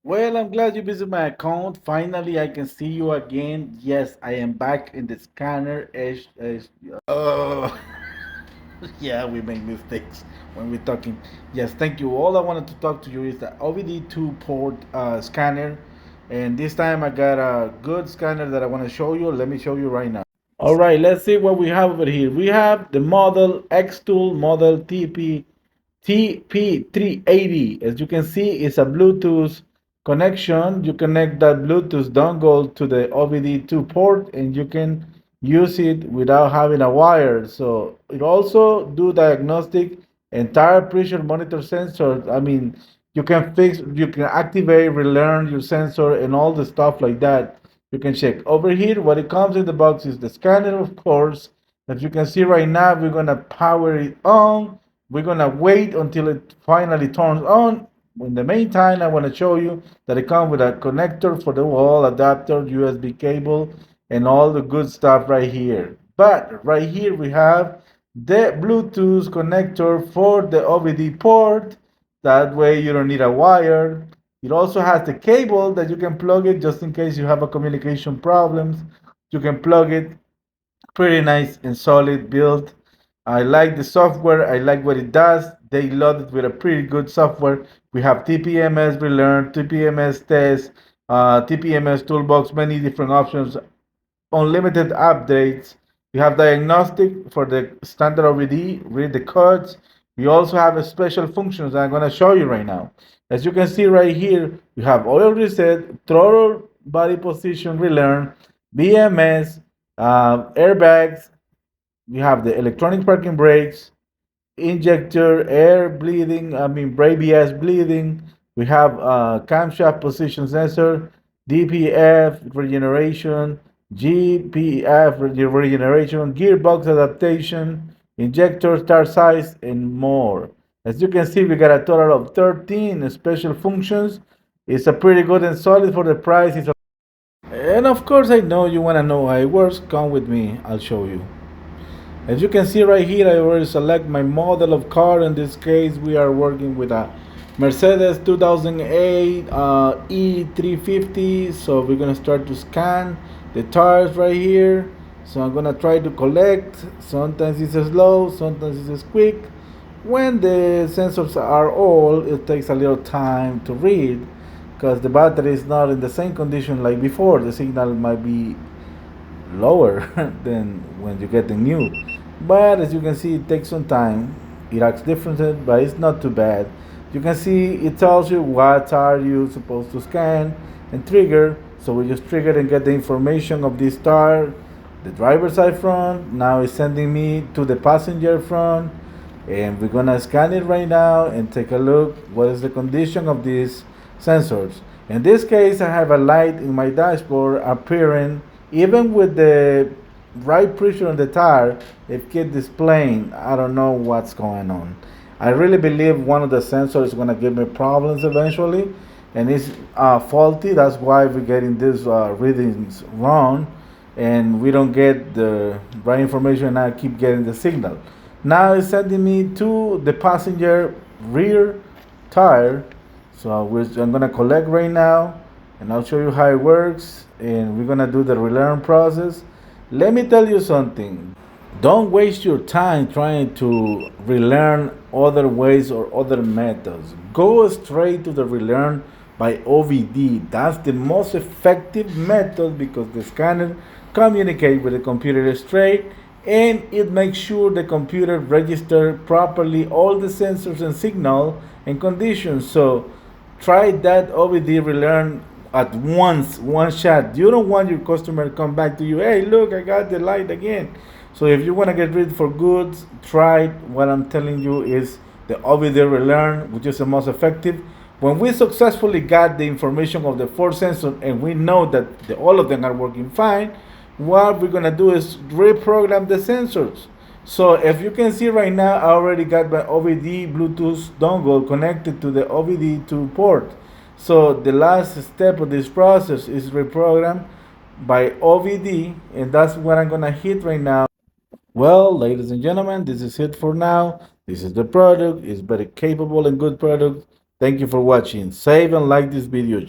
Well, I'm glad you visited my account. Finally, I can see you again. Yes, I am back in the scanner. Oh, yeah, we make mistakes when we're talking. Yes, thank you. All I wanted to talk to you is the OBD2 port scanner. And this time I got a good scanner that I want to show you. Let me show you right now. All right, let's see what we have over here. We have the model Xtool model TP380. As you can see, it's a Bluetooth connection. You connect that Bluetooth dongle to the OBD2 port and you can use it without having a wire. So it also do diagnostic and tire pressure monitor sensor. I mean, you can activate, relearn your sensor and all the stuff like that. You can check. Over here, what it comes in the box is the scanner, of course. As you can see right now, we're gonna power it on. We're gonna wait until it finally turns on. In the meantime, I want to show you that it comes with a connector for the wall, adapter, USB cable, and all the good stuff right here. But right here we have the Bluetooth connector for the OBD port. That way you don't need a wire. It also has the cable that you can plug it just in case you have a communication problems. You can plug it. Pretty nice and solid build. I like the software. I like what it does. They loaded with a pretty good software. We have TPMS Relearn, TPMS Test, TPMS Toolbox, many different options, unlimited updates. We have diagnostic for the standard OBD, read the codes. We also have a special functions that I'm going to show you right now. As you can see right here, we have oil reset, throttle body position relearn, BMS, airbags. We have the electronic parking brakes, injector, air bleeding, brake BS bleeding. We have camshaft position sensor, DPF regeneration, GPF regeneration, gearbox adaptation, injector start size, and more. As you can see, we got a total of 13 special functions. It's a pretty good and solid for the price. And of course, I know you want to know how it works. Come with me, I'll show you. As you can see right here, I already select my model of car. In this case, we are working with a Mercedes 2008 E350. So we're gonna start to scan the tires right here. So I'm gonna try to collect. Sometimes it's slow, sometimes it's quick. When the sensors are old, it takes a little time to read because the battery is not in the same condition like before. The signal might be lower than when you get the new. But as you can see, it takes some time. It acts different, but it's not too bad. You can see it tells you what are you supposed to scan and trigger. So we just trigger and get the information of this tire, the driver's side front. Now it's sending me to the passenger front, and we're gonna scan it right now and take a look. What is the condition of these sensors? In this case, I have a light in my dashboard appearing even with the right pressure on the tire. It keeps displaying. I don't know what's going on. I really believe one of the sensors is going to give me problems eventually, and it's faulty. That's why we're getting these readings wrong, and we don't get the right information. And I keep getting the signal. Now it's sending me to the passenger rear tire. So I'm gonna collect right now, and I'll show you how it works. And we're gonna do the relearn process. Let me tell you something. Don't waste your time trying to relearn other ways or other methods. Go straight to the relearn by OVD. That's the most effective method because the scanner communicates with the computer straight and it makes sure the computer registers properly all the sensors and signal and conditions. So try that OVD relearn at once, one shot. You don't want your customer to come back to you, hey, look, I got the light again. So if you want to get rid for good, try what I'm telling you is the OVD relearn, which is the most effective. When we successfully got the information of the four sensors and we know that all of them are working fine, what we're gonna do is reprogram the sensors. So if you can see right now, I already got my OBD Bluetooth dongle connected to the OBD2 port. So the last step of this process is reprogrammed by OBD, and that's what I'm gonna hit right now. Well, ladies and gentlemen, this is it for now. This is the product. It's very capable and good product. Thank you for watching. Save and like this video.